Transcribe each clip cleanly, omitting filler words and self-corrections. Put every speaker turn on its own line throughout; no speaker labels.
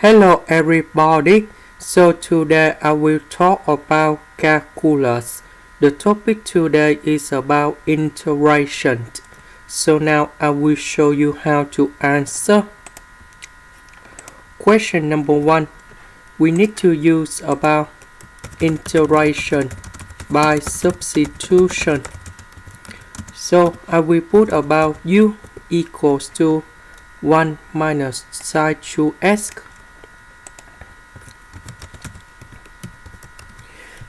Hello everybody, so today I will talk about calculus. The topic today is about integration. So now I will show you how to answer. Question number 1. We need to use about integration by substitution. So I will put about u equals to 1 minus sin2x.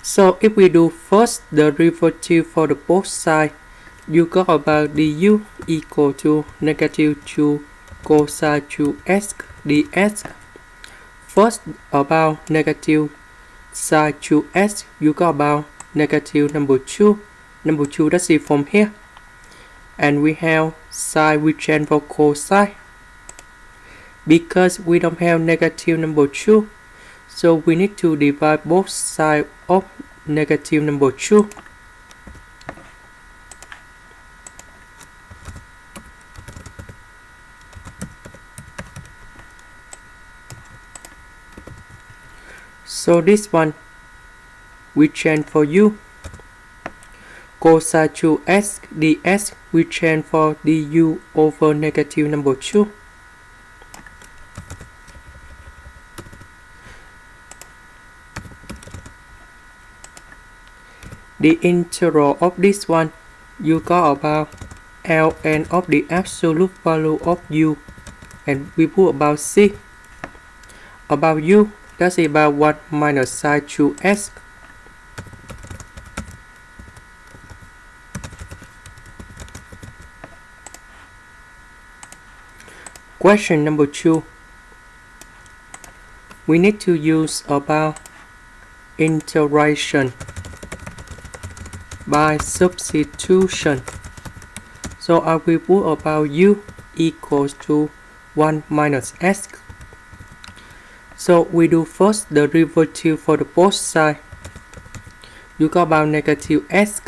So if we do first derivative for the both sides, you got about du equal to negative 2 cos2x dx. First about negative sin2x, you got about negative number 2. Number 2 that's it from here. And we have sine, we change for cosine. Because we don't have negative number 2, so we need to divide both sides of negative number 2. So this one we change for u. Cosine 2x dx we change for du over negative number 2. The integral of this one, you got about ln of the absolute value of u, and we put about c. About u, that's about 1 minus sin2x. Question number 2. We need to use about integration by substitution. So I will put about u equals to 1 minus x. So we do first the derivative for the both sides. You got about negative x.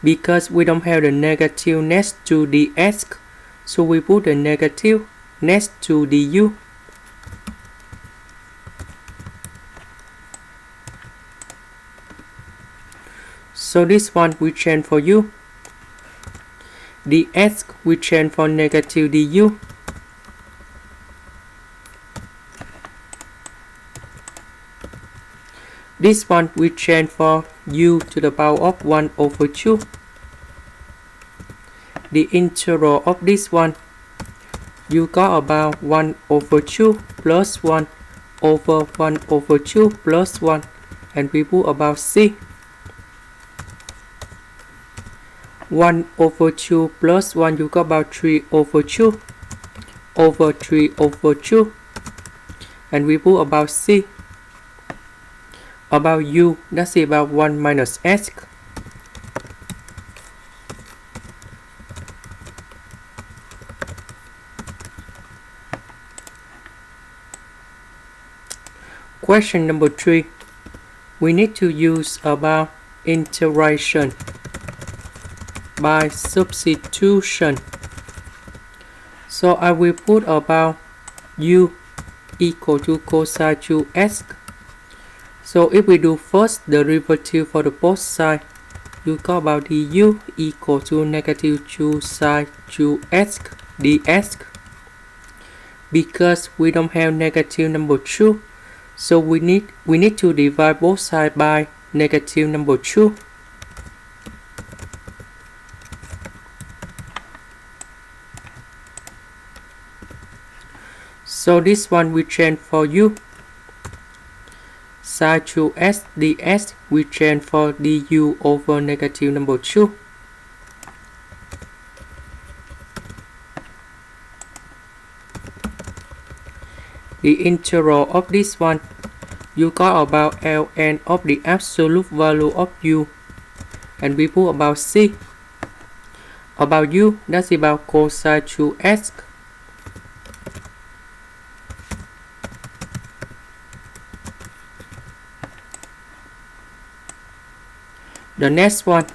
Because we don't have the negative next to the x, so we put the negative next to the u. So this one we change for u. Dx we change for negative du. This one we change for u to the power of 1 over 2. The integral of this one, you got about 1 over 2 plus 1 over 1 over 2 plus 1, and we put about c. 1 over 2 plus 1, you got about 3 over 2 over 3 over 2, and we put about c. About u, that's about 1 minus x. Question number 3. We need to use about integration by substitution. So I will put about u equal to cosine 2x. So if we do first derivative for the both sides, you got about du equal to negative 2 sin 2x dx. Because we don't have negative number 2, so we need to divide both sides by negative number 2. So this one we change for u. Sin 2x dx we change for du over negative number 2. The integral of this one, you got about ln of the absolute value of u, and we put about c. About u, that's about cosine 2x. The next one,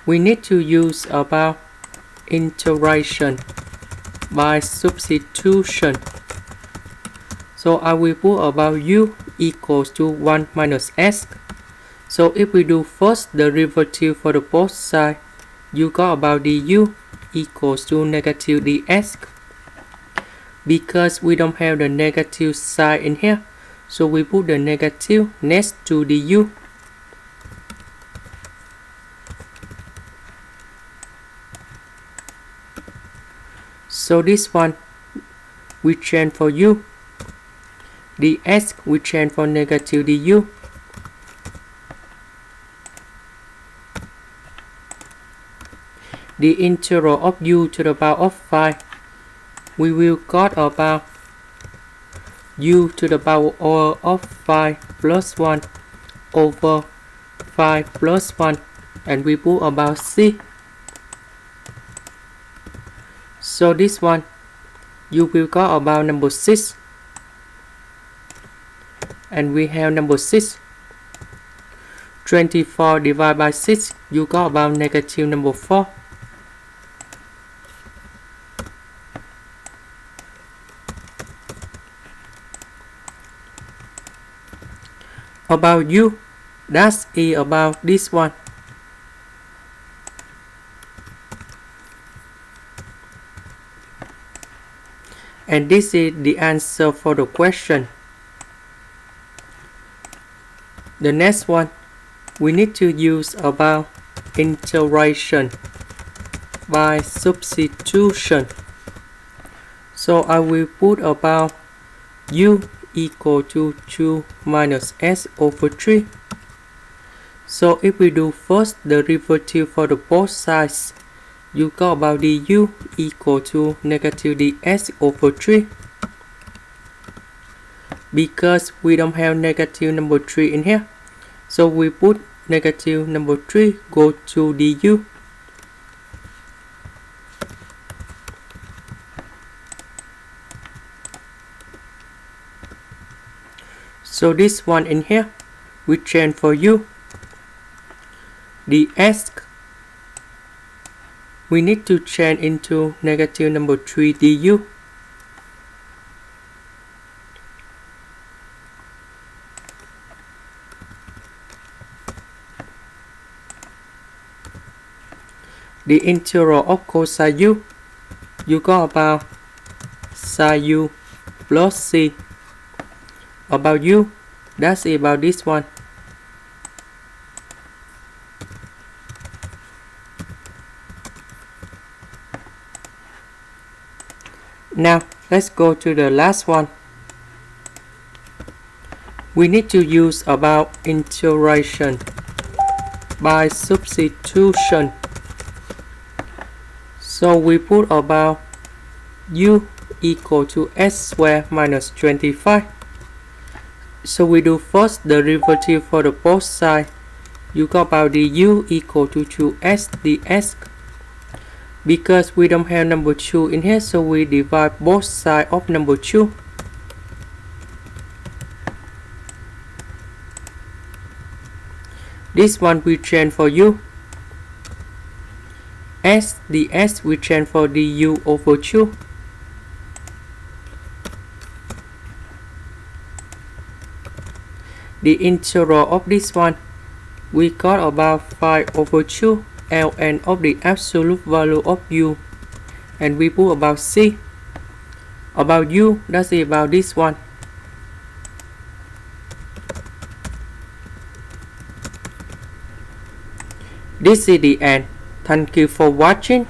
we need to use about integration by substitution. So I will put about u equals to 1 minus s. So if we do first derivative for the both sides, you got about du equals to negative ds. Because we don't have the negative sign in here, so we put the negative next to du. So this one we change for u. ds we change for negative du. The integral of u to the power of 5, we will got about u to the power of 5 plus 1 over 5 plus 1, and we put about c. So this one you will got about number 6, and we have number 6. 24 divided by 6, you got about negative number 4. About u, that's about this one. And this is the answer for the question. The next one, we need to use about integration by substitution. So I will put about u equal to 2 minus s over 3. So if we do first derivative for the both sides, you got about du equal to negative ds over 3. Because we don't have negative number 3 in here, so we put negative number 3 go to du. So this one in here, we change for u. ds, we need to change into negative number 3 du. The integral of cosine u, you got about sin u plus c. About u, that's about this one. Now let's go to the last one. We need to use about integration by substitution. So we put about u equal to s squared minus 25. So we do first derivative for the both sides. You got about du equal to 2s ds. Because we don't have number 2 in here, so we divide both sides of number 2. This one we change for u. S ds we change for du over 2. The integral of this one, we got about 5 over 2 ln of the absolute value of u, and we put about c. About u, that's about this one. This is the end. Thank you for watching.